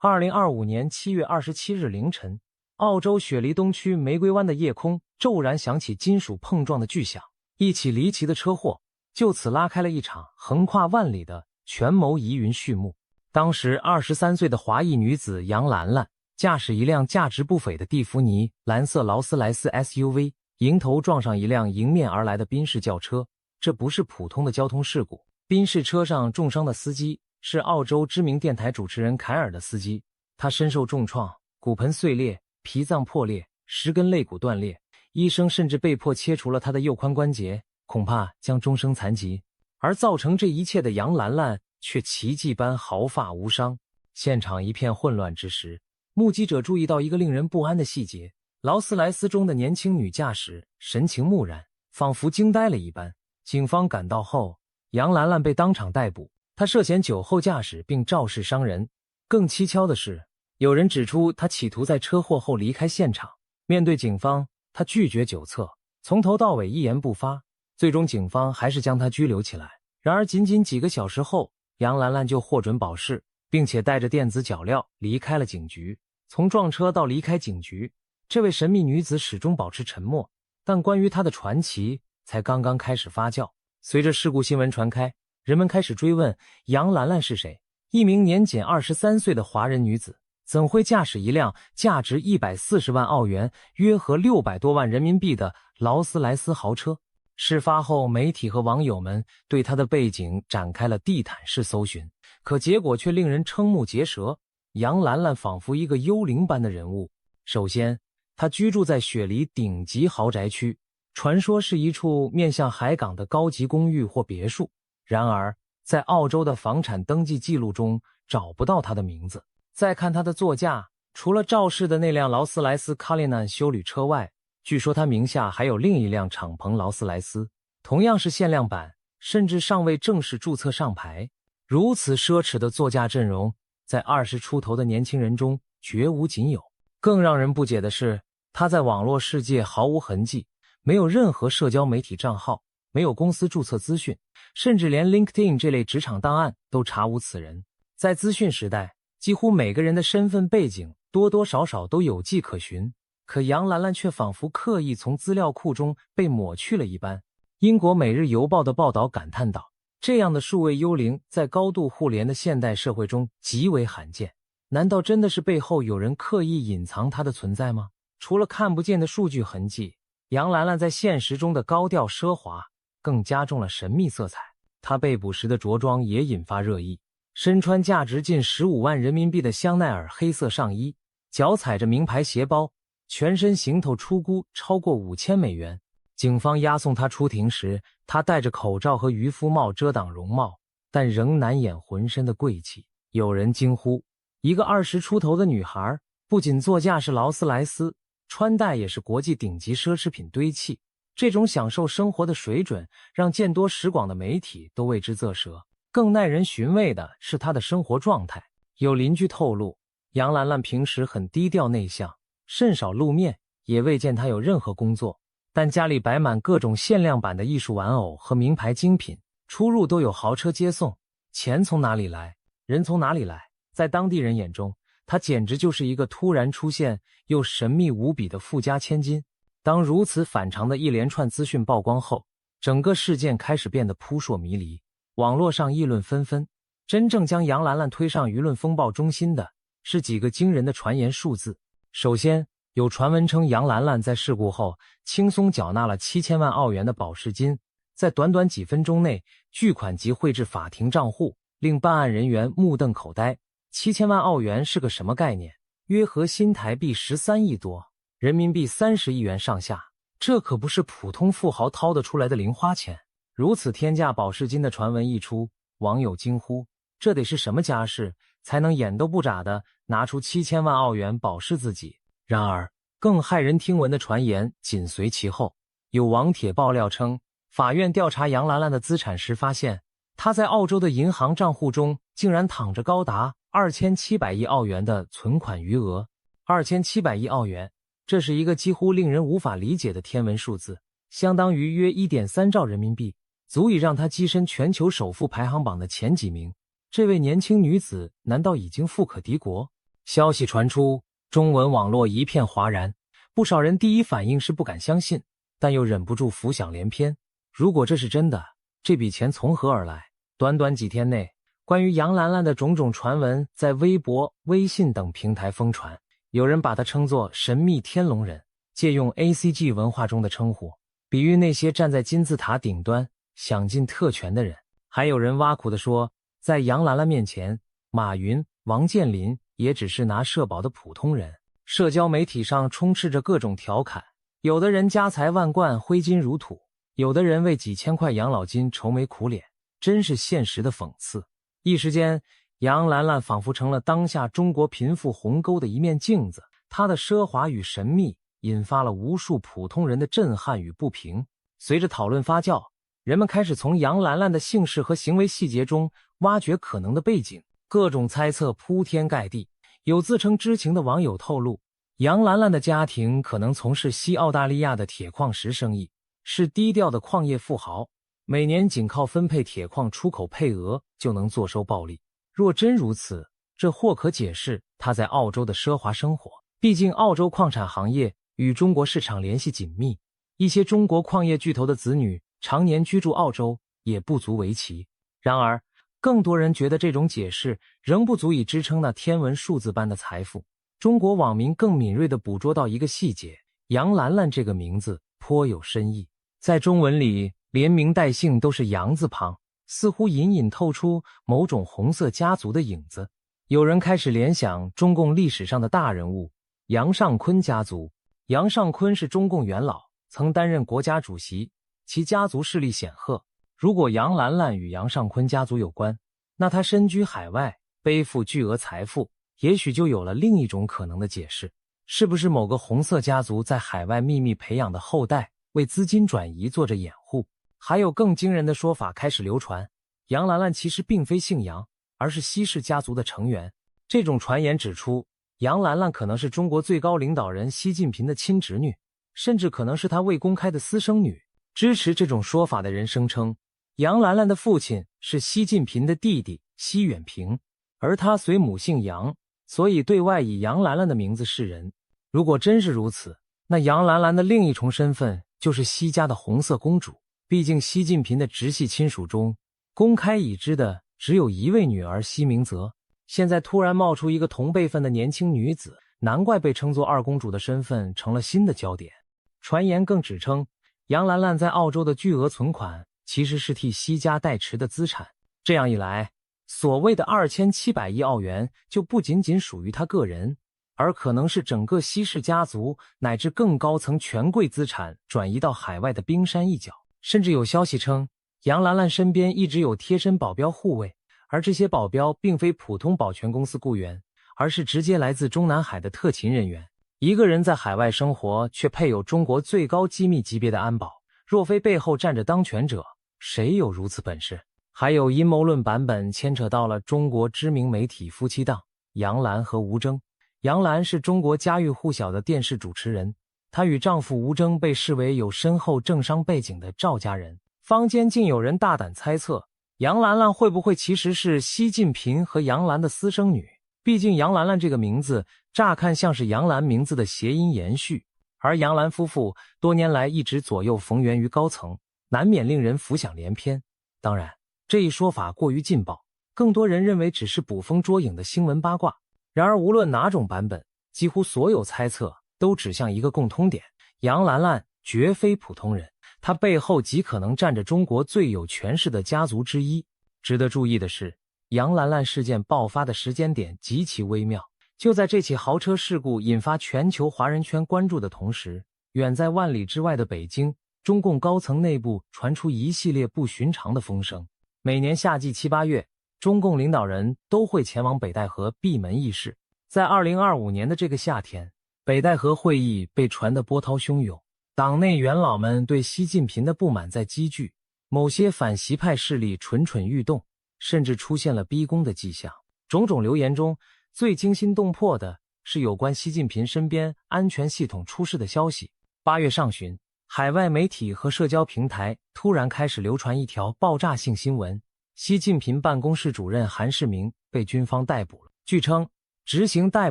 2025年7月27日凌晨，澳洲雪梨东区玫瑰湾的夜空骤然响起金属碰撞的巨响，一起离奇的车祸就此拉开了一场横跨万里的权谋疑云序幕。当时23岁的华裔女子杨兰兰驾驶一辆价值不菲的蒂芙尼蓝色劳斯莱斯 SUV， 迎头撞上一辆迎面而来的宾士轿车。这不是普通的交通事故，宾士车上重伤的司机是澳洲知名电台主持人凯尔的司机，他身受重创，骨盆碎裂，脾脏破裂，10根肋骨断裂，医生甚至被迫切除了他的右髋关节，恐怕将终生残疾。而造成这一切的杨兰兰却奇迹般毫发无伤。现场一片混乱之时，目击者注意到一个令人不安的细节，劳斯莱斯中的年轻女驾驶神情木然，仿佛惊呆了一般。警方赶到后，杨兰兰被当场逮捕，她涉嫌酒后驾驶并肇事伤人。更蹊跷的是，有人指出她企图在车祸后离开现场，面对警方，她拒绝酒测，从头到尾一言不发，最终警方还是将她拘留起来。然而仅仅几个小时后，杨兰兰就获准保释，并且带着电子脚镣离开了警局。从撞车到离开警局，这位神秘女子始终保持沉默，但关于她的传奇才刚刚开始发酵。随着事故新闻传开，人们开始追问杨兰兰是谁，一名年仅23岁的华人女子怎会驾驶一辆价值140万澳元约合600多万人民币的劳斯莱斯豪车。事发后，媒体和网友们对她的背景展开了地毯式搜寻，可结果却令人瞠目结舌。杨兰兰仿佛一个幽灵般的人物。首先，她居住在雪梨顶级豪宅区，传说是一处面向海港的高级公寓或别墅，然而在澳洲的房产登记记录中找不到他的名字。再看他的座驾，除了肇事的那辆劳斯莱斯卡列南休旅车外，据说他名下还有另一辆敞篷劳斯莱斯，同样是限量版，甚至尚未正式注册上牌。如此奢侈的座驾阵容，在20出头的年轻人中绝无仅有。更让人不解的是，他在网络世界毫无痕迹，没有任何社交媒体账号，没有公司注册资讯，甚至连 LinkedIn 这类职场档案都查无此人。在资讯时代，几乎每个人的身份背景多多少少都有迹可循，可杨兰兰却仿佛刻意从资料库中被抹去了一般。英国《每日邮报》的报道感叹道，这样的数位幽灵在高度互联的现代社会中极为罕见。难道真的是背后有人刻意隐藏它的存在吗？除了看不见的数据痕迹，杨兰兰在现实中的高调奢华更加重了神秘色彩。她被捕时的着装也引发热议，身穿价值近15万人民币的香奈儿黑色上衣，脚踩着名牌鞋包，全身行头出估超过5000美元。警方押送她出庭时，她戴着口罩和渔夫帽遮挡容貌，但仍难掩浑身的贵气。有人惊呼，一个20出头的女孩，不仅座驾是劳斯莱斯，穿戴也是国际顶级奢侈品堆砌。这种享受生活的水准让见多识广的媒体都为之啧舌。更耐人寻味的是她的生活状态。有邻居透露，杨兰兰平时很低调内向，甚少露面，也未见她有任何工作，但家里摆满各种限量版的艺术玩偶和名牌精品，出入都有豪车接送。钱从哪里来，人从哪里来？在当地人眼中，她简直就是一个突然出现又神秘无比的富家千金。当如此反常的一连串资讯曝光后，整个事件开始变得扑朔迷离，网络上议论纷纷。真正将杨兰兰推上舆论风暴中心的是几个惊人的传言数字。首先，有传闻称杨兰兰在事故后轻松缴纳了7000万澳元的保释金，在短短几分钟内巨款即汇至法庭账户，令办案人员目瞪口呆。7000万澳元是个什么概念？约合新台币13亿多，人民币30亿元上下，这可不是普通富豪掏得出来的零花钱。如此天价保释金的传闻一出，网友惊呼，这得是什么家世，才能眼都不眨的拿出7000万澳元保释自己？然而，更骇人听闻的传言紧随其后。有网帖爆料称，法院调查杨兰兰的资产时发现，她在澳洲的银行账户中竟然躺着高达2700亿澳元的存款余额。2700亿澳元，这是一个几乎令人无法理解的天文数字，相当于约 1.3 兆人民币，足以让她跻身全球首富排行榜的前几名。这位年轻女子难道已经富可敌国？消息传出，中文网络一片哗然，不少人第一反应是不敢相信，但又忍不住浮想联翩。如果这是真的，这笔钱从何而来？短短几天内，关于杨兰兰的种种传闻在微博、微信等平台疯传，有人把她称作神秘天龙人，借用 ACG 文化中的称呼，比喻那些站在金字塔顶端享尽特权的人。还有人挖苦地说，在杨兰兰面前，马云、王健林也只是拿社保的普通人。社交媒体上充斥着各种调侃，有的人家财万贯，挥金如土，有的人为几千块养老金愁眉苦脸，真是现实的讽刺。一时间，杨兰兰仿佛成了当下中国贫富鸿沟的一面镜子，她的奢华与神秘引发了无数普通人的震撼与不平。随着讨论发酵，人们开始从杨兰兰的姓氏和行为细节中挖掘可能的背景，各种猜测铺天盖地。有自称知情的网友透露，杨兰兰的家庭可能从事西澳大利亚的铁矿石生意，是低调的矿业富豪，每年仅靠分配铁矿出口配额就能坐收暴利。若真如此，这或可解释她在澳洲的奢华生活。毕竟澳洲矿产行业与中国市场联系紧密，一些中国矿业巨头的子女常年居住澳洲也不足为奇。然而，更多人觉得这种解释仍不足以支撑那天文数字般的财富。中国网民更敏锐地捕捉到一个细节，杨兰兰这个名字颇有深意，在中文里连名带姓都是杨字旁，似乎隐隐透出某种红色家族的影子。有人开始联想中共历史上的大人物杨尚昆家族。杨尚昆是中共元老，曾担任国家主席，其家族势力显赫。如果杨兰兰与杨尚昆家族有关，那她身居海外，背负巨额财富，也许就有了另一种可能的解释。是不是某个红色家族在海外秘密培养的后代，为资金转移做着掩护？还有更惊人的说法开始流传，杨兰兰其实并非姓杨，而是西氏家族的成员。这种传言指出，杨兰兰可能是中国最高领导人习近平的亲侄女，甚至可能是他未公开的私生女。支持这种说法的人声称，杨兰兰的父亲是习近平的弟弟习远平，而他随母姓杨，所以对外以杨兰兰的名字示人。如果真是如此，那杨兰兰的另一重身份就是习家的红色公主。毕竟习近平的直系亲属中，公开已知的只有一位女儿习明泽，现在突然冒出一个同辈分的年轻女子，难怪被称作二公主的身份成了新的焦点。传言更指称，杨兰兰在澳洲的巨额存款其实是替习家代持的资产。这样一来，所谓的2700亿澳元就不仅仅属于她个人，而可能是整个习氏家族乃至更高层权贵资产转移到海外的冰山一角。甚至有消息称，杨兰兰身边一直有贴身保镖护卫，而这些保镖并非普通保全公司雇员，而是直接来自中南海的特勤人员。一个人在海外生活，却配有中国最高机密级别的安保，若非背后站着当权者，谁有如此本事？还有阴谋论版本牵扯到了中国知名媒体夫妻档杨澜和吴峥。杨澜是中国家喻户晓的电视主持人，她与丈夫吴峥被视为有深厚政商背景的赵家人。坊间竟有人大胆猜测，杨兰兰会不会其实是习近平和杨澜的私生女？毕竟杨兰兰这个名字乍看像是杨澜名字的谐音延续，而杨澜夫妇多年来一直左右逢源于高层，难免令人浮想联翩。当然，这一说法过于劲爆，更多人认为只是捕风捉影的新闻八卦。然而无论哪种版本，几乎所有猜测都指向一个共通点：杨兰兰绝非普通人，她背后极可能站着中国最有权势的家族之一。值得注意的是，杨兰兰事件爆发的时间点极其微妙，就在这起豪车事故引发全球华人圈关注的同时，远在万里之外的北京，中共高层内部传出一系列不寻常的风声。每年夏季7、8月，中共领导人都会前往北戴河闭门议事。在2025年的这个夏天，北戴河会议被传得波涛汹涌，党内元老们对习近平的不满在积聚，某些反习派势力蠢蠢欲动，甚至出现了逼宫的迹象。种种流言中，最惊心动魄的是有关习近平身边安全系统出事的消息。8月上旬，海外媒体和社交平台突然开始流传一条爆炸性新闻：习近平办公室主任韩世明被军方逮捕了。据称，执行逮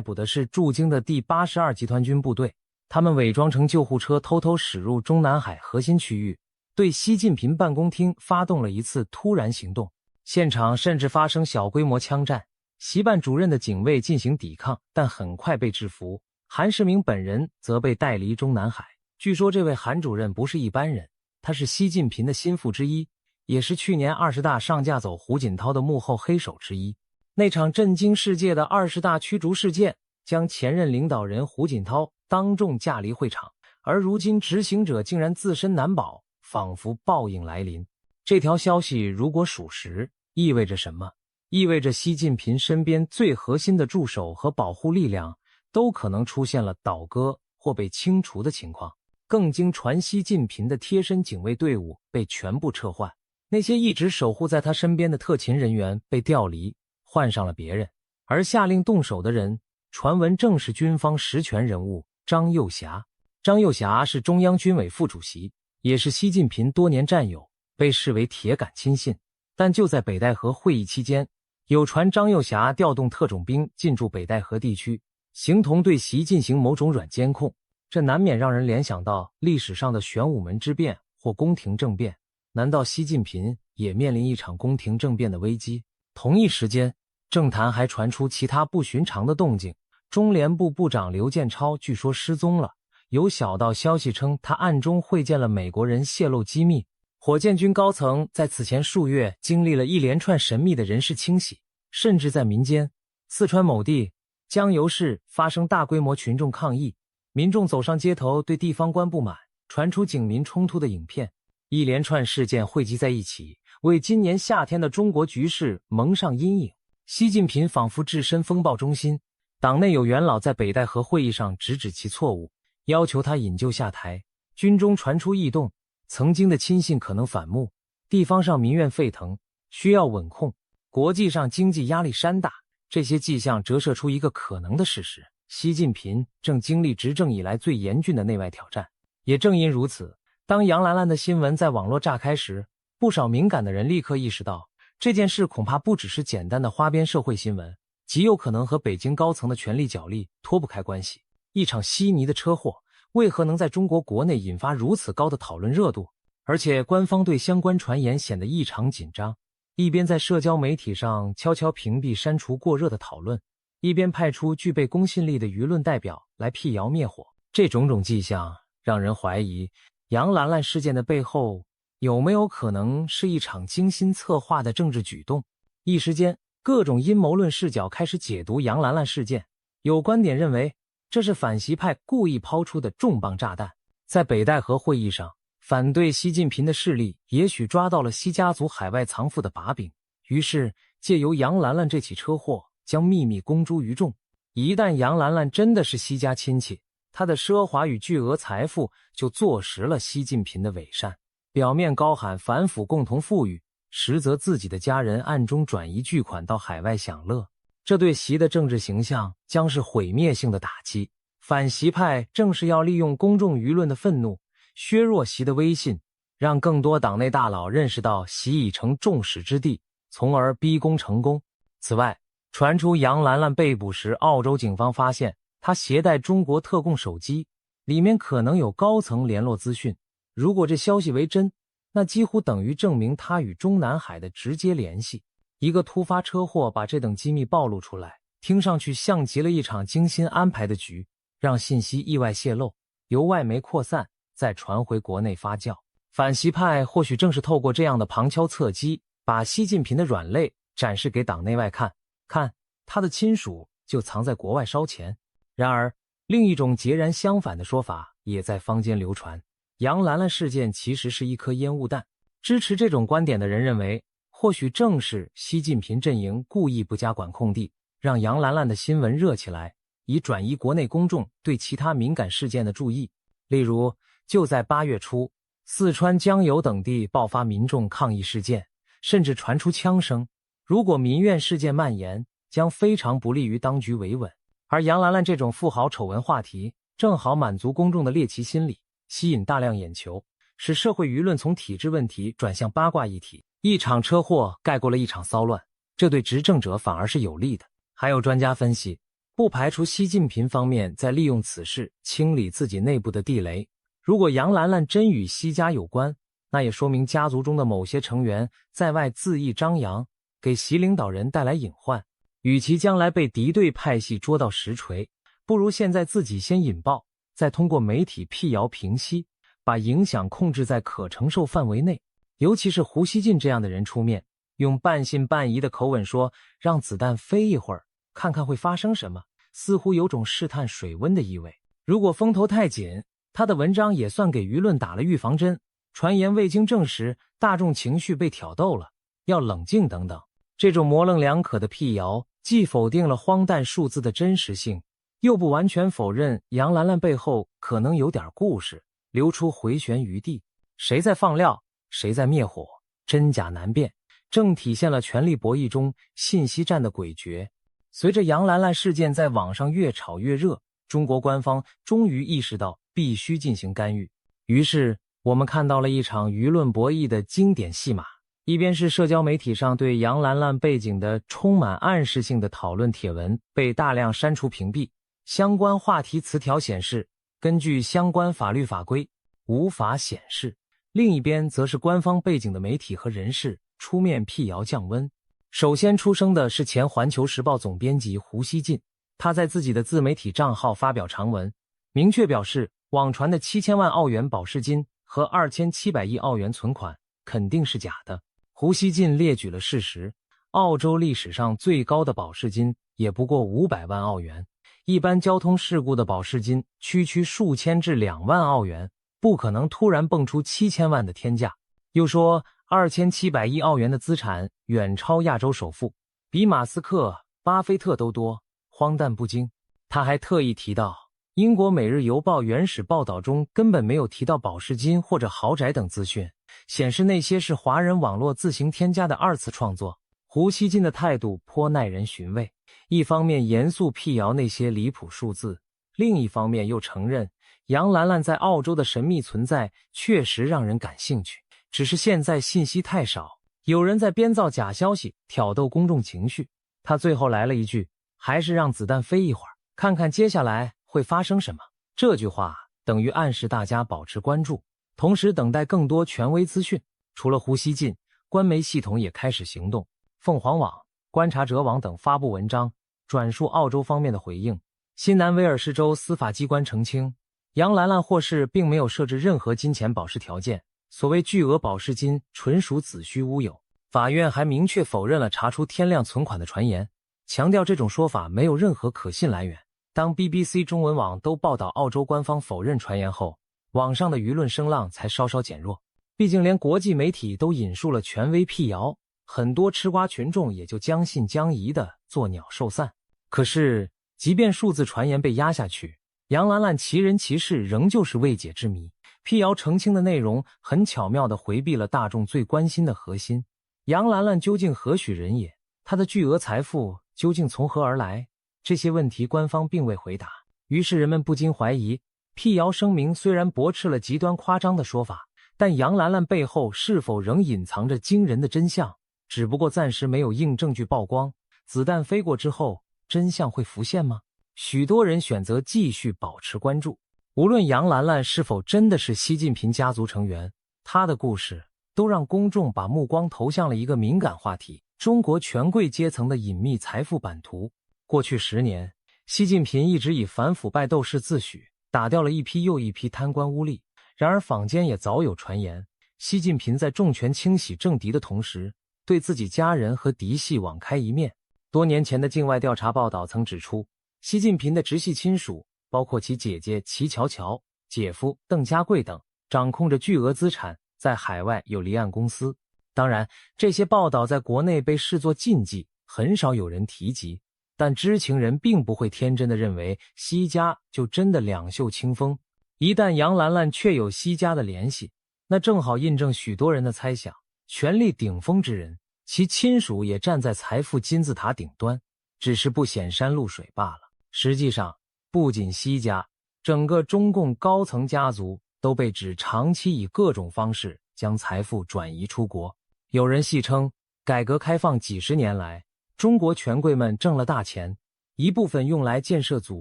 捕的是驻京的第82集团军部队，他们伪装成救护车偷偷驶入中南海核心区域，对习近平办公厅发动了一次突然行动，现场甚至发生小规模枪战，习办主任的警卫进行抵抗，但很快被制服。韩世明本人则被带离中南海。据说这位韩主任不是一般人，他是习近平的心腹之一，也是去年20大上架走胡锦涛的幕后黑手之一。那场震惊世界的20大驱逐事件，将前任领导人胡锦涛当众架离会场，而如今执行者竟然自身难保，仿佛报应来临。这条消息如果属实，意味着什么？意味着习近平身边最核心的助手和保护力量都可能出现了倒戈或被清除的情况。更经传习近平的贴身警卫队伍被全部撤换，那些一直守护在他身边的特勤人员被调离，换上了别人，而下令动手的人，传闻正是军方实权人物张又侠。张又侠是中央军委副主席，也是习近平多年战友，被视为铁杆亲信。但就在北戴河会议期间，有传张又侠调动特种兵进驻北戴河地区，形同对习进行某种软监控，这难免让人联想到历史上的玄武门之变或宫廷政变。难道习近平也面临一场宫廷政变的危机？同一时间，政坛还传出其他不寻常的动静。中联部部长刘建超据说失踪了，有小道消息称他暗中会见了美国人，泄露机密。火箭军高层在此前数月经历了一连串神秘的人事清洗，甚至在民间，四川某地江油市发生大规模群众抗议，民众走上街头对地方官不满，传出警民冲突的影片。一连串事件汇集在一起，为今年夏天的中国局势蒙上阴影。习近平仿佛置身风暴中心，党内有元老在北戴河会议上直指其错误，要求他引咎下台。军中传出异动，曾经的亲信可能反目，地方上民怨沸腾，需要稳控。国际上经济压力山大，这些迹象折射出一个可能的事实：习近平正经历执政以来最严峻的内外挑战。也正因如此，当杨澜澜的新闻在网络炸开时，不少敏感的人立刻意识到，这件事恐怕不只是简单的花边社会新闻，极有可能和北京高层的权力角力脱不开关系。一场稀泥的车祸，为何能在中国国内引发如此高的讨论热度？而且官方对相关传言显得异常紧张，一边在社交媒体上悄悄屏蔽删除过热的讨论，一边派出具备公信力的舆论代表来辟谣灭火。这种种迹象让人怀疑，杨澜澜事件的背后有没有可能是一场精心策划的政治举动？一时间，各种阴谋论视角开始解读杨澜澜事件。有观点认为，这是反习派故意抛出的重磅炸弹。在北戴河会议上，反对习近平的势力也许抓到了习家族海外藏富的把柄，于是借由杨澜澜这起车祸将秘密公诸于众。一旦杨澜澜真的是习家亲戚，他的奢华与巨额财富就坐实了习近平的伪善。表面高喊反腐共同富裕，实则自己的家人暗中转移巨款到海外享乐，这对习的政治形象将是毁灭性的打击。反习派正是要利用公众舆论的愤怒，削弱习的威信，让更多党内大佬认识到习已成众矢之的，从而逼宫成功。此外，传出杨澜澜被捕时，澳洲警方发现他携带中国特供手机，里面可能有高层联络资讯。如果这消息为真，那几乎等于证明他与中南海的直接联系。一个突发车祸把这等机密暴露出来，听上去像极了一场精心安排的局，让信息意外泄露，由外媒扩散，再传回国内发酵。反习派或许正是透过这样的旁敲侧击，把习近平的软肋展示给党内外看，看他的亲属就藏在国外烧钱。然而，另一种截然相反的说法也在坊间流传，杨澜澜事件其实是一颗烟雾弹。支持这种观点的人认为，或许正是习近平阵营故意不加管控地让杨澜澜的新闻热起来，以转移国内公众对其他敏感事件的注意。例如，就在8月初，四川江油等地爆发民众抗议事件，甚至传出枪声。如果民怨事件蔓延，将非常不利于当局维稳。而杨澜澜这种富豪丑闻话题，正好满足公众的猎奇心理，吸引大量眼球，使社会舆论从体制问题转向八卦议题。一场车祸盖过了一场骚乱，这对执政者反而是有利的。还有专家分析，不排除习近平方面在利用此事清理自己内部的地雷。如果杨兰兰真与习家有关，那也说明家族中的某些成员在外恣意张扬，给习领导人带来隐患。与其将来被敌对派系捉到实锤，不如现在自己先引爆，再通过媒体辟谣平息，把影响控制在可承受范围内。尤其是胡锡进这样的人出面，用半信半疑的口吻说让子弹飞一会儿，看看会发生什么，似乎有种试探水温的意味。如果风头太紧，他的文章也算给舆论打了预防针，传言未经证实，大众情绪被挑逗了，要冷静等等。这种模棱两可的辟谣，既否定了荒诞数字的真实性，又不完全否认杨兰兰背后可能有点故事，留出回旋余地。谁在放料，谁在灭火，真假难辨，正体现了权力博弈中信息战的诡谲。随着杨兰兰事件在网上越炒越热，中国官方终于意识到必须进行干预。于是我们看到了一场舆论博弈的经典戏码，一边是社交媒体上对杨兰兰背景的充满暗示性的讨论帖文被大量删除屏蔽，相关话题词条显示根据相关法律法规无法显示；另一边则是官方背景的媒体和人士出面辟谣降温。首先出声的是前环球时报总编辑胡锡进，他在自己的自媒体账号发表长文，明确表示网传的7000万澳元保释金和2700亿澳元存款肯定是假的。胡锡进列举了事实，澳洲历史上最高的保释金也不过500万澳元，一般交通事故的保释金区数千至2万澳元，不可能突然蹦出7000万的天价。又说2700亿澳元的资产远超亚洲首富，比马斯克、巴菲特都多，荒诞不经。他还特意提到英国《每日邮报》原始报道中根本没有提到保释金或者豪宅等资讯，显示那些是华人网络自行添加的二次创作。胡锡进的态度颇耐人寻味，一方面严肃辟谣那些离谱数字，另一方面又承认杨兰兰在澳洲的神秘存在确实让人感兴趣，只是现在信息太少，有人在编造假消息挑逗公众情绪。他最后来了一句，还是让子弹飞一会儿，看看接下来会发生什么。这句话等于暗示大家保持关注，同时等待更多权威资讯。除了胡锡进，官媒系统也开始行动，凤凰网、观察者网等发布文章，转述澳洲方面的回应。新南威尔士州司法机关澄清，杨兰兰获释并没有设置任何金钱保释条件，所谓巨额保释金纯属子虚乌有。法院还明确否认了查出天量存款的传言，强调这种说法没有任何可信来源。当 BBC 中文网都报道澳洲官方否认传言后，网上的舆论声浪才稍稍减弱。毕竟连国际媒体都引述了权威辟谣，很多吃瓜群众也就将信将疑的作鸟兽散。可是即便数字传言被压下去，杨兰兰其人其事仍旧是未解之谜。辟谣澄清的内容很巧妙地回避了大众最关心的核心，杨兰兰究竟何许人也？她的巨额财富究竟从何而来？这些问题官方并未回答，于是人们不禁怀疑，辟谣声明虽然驳斥了极端夸张的说法，但杨兰兰背后是否仍隐藏着惊人的真相？只不过暂时没有硬证据曝光，子弹飞过之后，真相会浮现吗？许多人选择继续保持关注。无论杨兰兰是否真的是习近平家族成员，她的故事都让公众把目光投向了一个敏感话题：中国权贵阶层的隐秘财富版图。过去10年，习近平一直以反腐败斗士自诩，打掉了一批又一批贪官污吏。然而坊间也早有传言，习近平在重拳清洗政敌的同时，对自己家人和嫡系网开一面。多年前的境外调查报道曾指出，习近平的直系亲属，包括其姐姐齐乔乔、姐夫邓家贵等，掌控着巨额资产，在海外有离岸公司。当然，这些报道在国内被视作禁忌，很少有人提及。但知情人并不会天真的认为习家就真的两袖清风。一旦杨兰兰确有习家的联系，那正好印证许多人的猜想，权力顶峰之人，其亲属也站在财富金字塔顶端，只是不显山露水罢了。实际上，不仅习家，整个中共高层家族都被指长期以各种方式将财富转移出国。有人戏称，改革开放几10年来，中国权贵们挣了大钱，一部分用来建设祖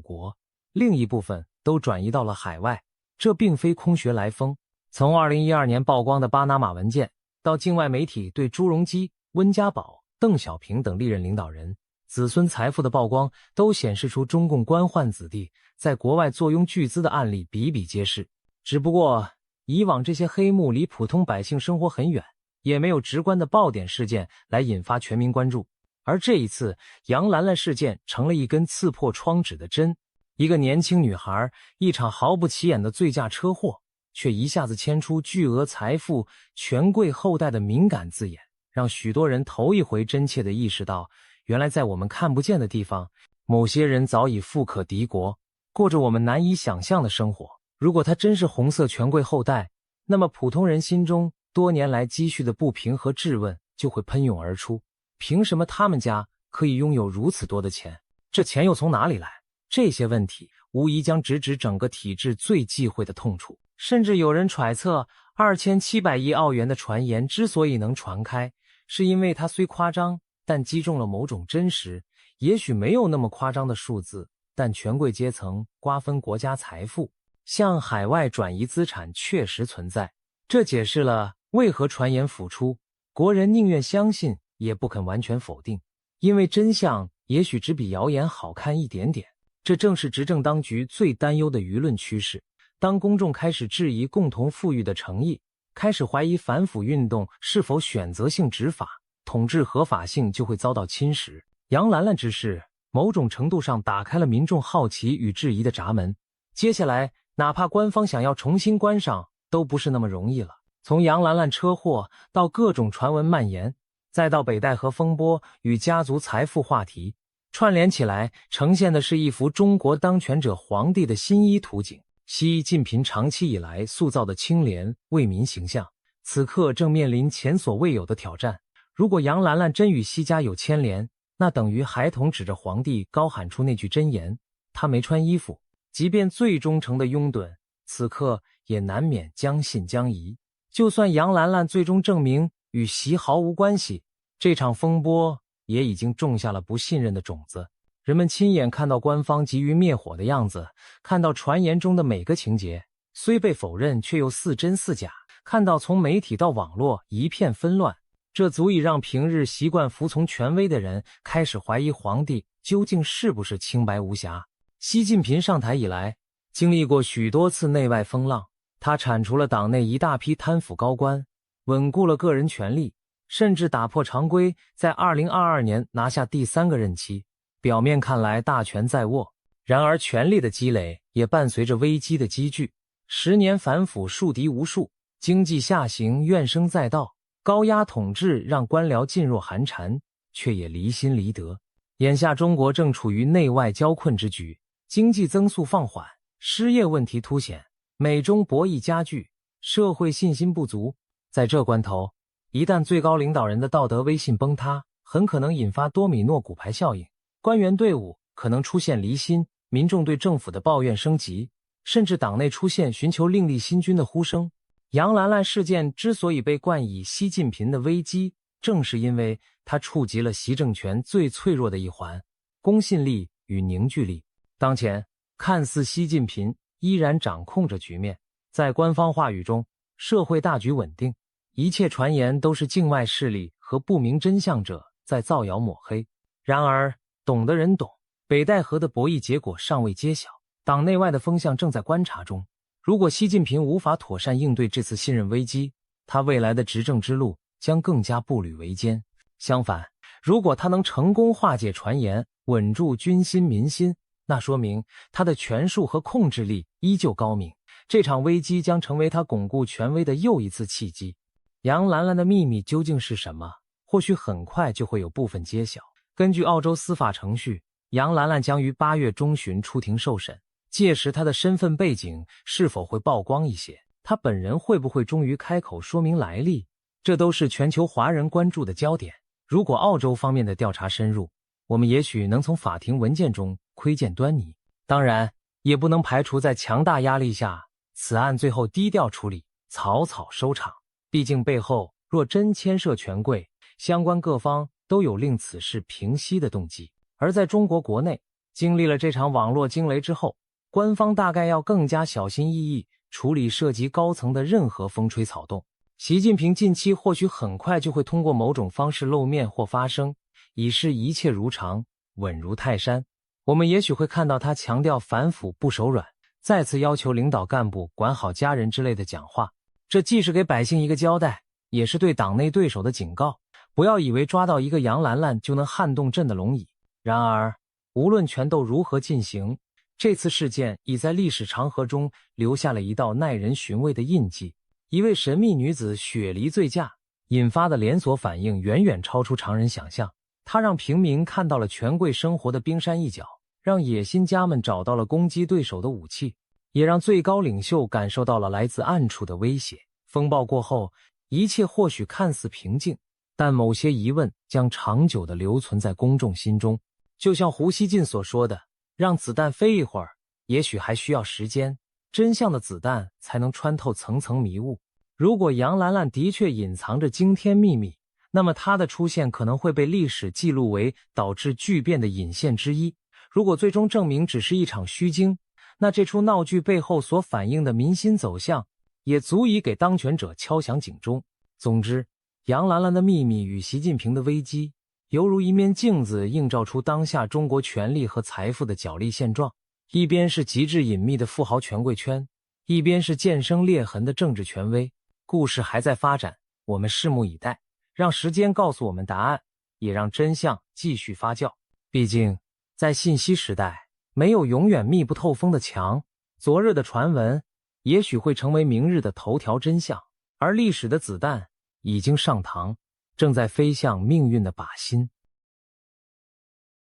国，另一部分都转移到了海外。这并非空穴来风。从2012年曝光的巴拿马文件，到境外媒体对朱镕基、温家宝、邓小平等历任领导人子孙财富的曝光，都显示出中共官宦子弟在国外坐拥巨资的案例比比皆是。只不过以往这些黑幕离普通百姓生活很远，也没有直观的爆点事件来引发全民关注。而这一次，杨兰兰事件成了一根刺破窗纸的针。一个年轻女孩，一场毫不起眼的醉驾车祸，却一下子牵出巨额财富、权贵后代的敏感字眼，让许多人头一回真切地意识到，原来在我们看不见的地方，某些人早已富可敌国，过着我们难以想象的生活。如果他真是红色权贵后代，那么普通人心中多年来积蓄的不平和质问就会喷涌而出。凭什么他们家可以拥有如此多的钱？这钱又从哪里来？这些问题无疑将直指整个体制最忌讳的痛处。甚至有人揣测，2700亿澳元的传言之所以能传开，是因为它虽夸张，但击中了某种真实。也许没有那么夸张的数字，但权贵阶层瓜分国家财富，向海外转移资产确实存在。这解释了为何传言甫出，国人宁愿相信也不肯完全否定，因为真相也许只比谣言好看一点点。这正是执政当局最担忧的舆论趋势。当公众开始质疑共同富裕的诚意，开始怀疑反腐运动是否选择性执法，统治合法性就会遭到侵蚀。杨兰兰之事，某种程度上打开了民众好奇与质疑的闸门。接下来，哪怕官方想要重新关上，都不是那么容易了。从杨兰兰车祸到各种传闻蔓延，再到北戴河风波与家族财富话题，串联起来，呈现的是一幅中国当权者皇帝的新一图景。习近平长期以来塑造的清廉为民形象，此刻正面临前所未有的挑战。如果杨兰兰真与习家有牵连，那等于孩童指着皇帝高喊出那句箴言：他没穿衣服。即便最忠诚的拥趸，此刻也难免将信将疑。就算杨兰兰最终证明与习毫无关系，这场风波也已经种下了不信任的种子。人们亲眼看到官方急于灭火的样子，看到传言中的每个情节虽被否认，却又似真似假，看到从媒体到网络一片纷乱，这足以让平日习惯服从权威的人开始怀疑皇帝究竟是不是清白无瑕。习近平上台以来，经历过许多次内外风浪，他铲除了党内一大批贪腐高官，稳固了个人权力，甚至打破常规，在2022年拿下第3个任期。表面看来大权在握，然而权力的积累也伴随着危机的积聚。10年反腐树敌无数，经济下行怨声载道，高压统治让官僚噤若寒蝉，却也离心离德。眼下中国正处于内外交困之局，经济增速放缓，失业问题凸显，美中博弈加剧，社会信心不足。在这关头，一旦最高领导人的道德威信崩塌，很可能引发多米诺骨牌效应。官员队伍可能出现离心，民众对政府的抱怨升级，甚至党内出现寻求另立新君的呼声。杨兰兰事件之所以被冠以习近平的危机，正是因为它触及了习政权最脆弱的一环——公信力与凝聚力。当前，看似习近平依然掌控着局面，在官方话语中，社会大局稳定，一切传言都是境外势力和不明真相者在造谣抹黑。然而，懂的人懂，北戴河的博弈结果尚未揭晓，党内外的风向正在观察中。如果习近平无法妥善应对这次信任危机，他未来的执政之路将更加步履维艰。相反，如果他能成功化解传言，稳住军心民心，那说明他的权术和控制力依旧高明。这场危机将成为他巩固权威的又一次契机。杨兰兰的秘密究竟是什么？或许很快就会有部分揭晓。根据澳洲司法程序，杨兰兰将于8月中旬出庭受审，届时她的身份背景是否会曝光一些？她本人会不会终于开口说明来历？这都是全球华人关注的焦点。如果澳洲方面的调查深入，我们也许能从法庭文件中窥见端倪。当然，也不能排除在强大压力下，此案最后低调处理，草草收场。毕竟背后若真牵涉权贵，相关各方都有令此事平息的动机。而在中国国内，经历了这场网络惊雷之后，官方大概要更加小心翼翼处理涉及高层的任何风吹草动。习近平近期或许很快就会通过某种方式露面或发声，以示一切如常，稳如泰山。我们也许会看到他强调反腐不手软，再次要求领导干部管好家人之类的讲话。这既是给百姓一个交代，也是对党内对手的警告，不要以为抓到一个杨澜澜就能撼动朕的龙椅。然而，无论权斗如何进行，这次事件已在历史长河中留下了一道耐人寻味的印记。一位神秘女子雪梨醉驾引发的连锁反应远远超出常人想象，它让平民看到了权贵生活的冰山一角，让野心家们找到了攻击对手的武器，也让最高领袖感受到了来自暗处的威胁。风暴过后，一切或许看似平静，但某些疑问将长久地留存在公众心中。就像胡锡进所说的，让子弹飞一会儿，也许还需要时间，真相的子弹才能穿透层层迷雾。如果杨澜澜的确隐藏着惊天秘密，那么她的出现可能会被历史记录为导致巨变的引线之一。如果最终证明只是一场虚惊，那这出闹剧背后所反映的民心走向，也足以给当权者敲响警钟。总之，杨澜澜的秘密与习近平的危机，犹如一面镜子，映照出当下中国权力和财富的角力现状。一边是极致隐秘的富豪权贵圈，一边是渐生裂痕的政治权威。故事还在发展，我们拭目以待，让时间告诉我们答案，也让真相继续发酵。毕竟，在信息时代，没有永远密不透风的墙。昨日的传闻也许会成为明日的头条真相，而历史的子弹已经上膛，正在飞向命运的靶心。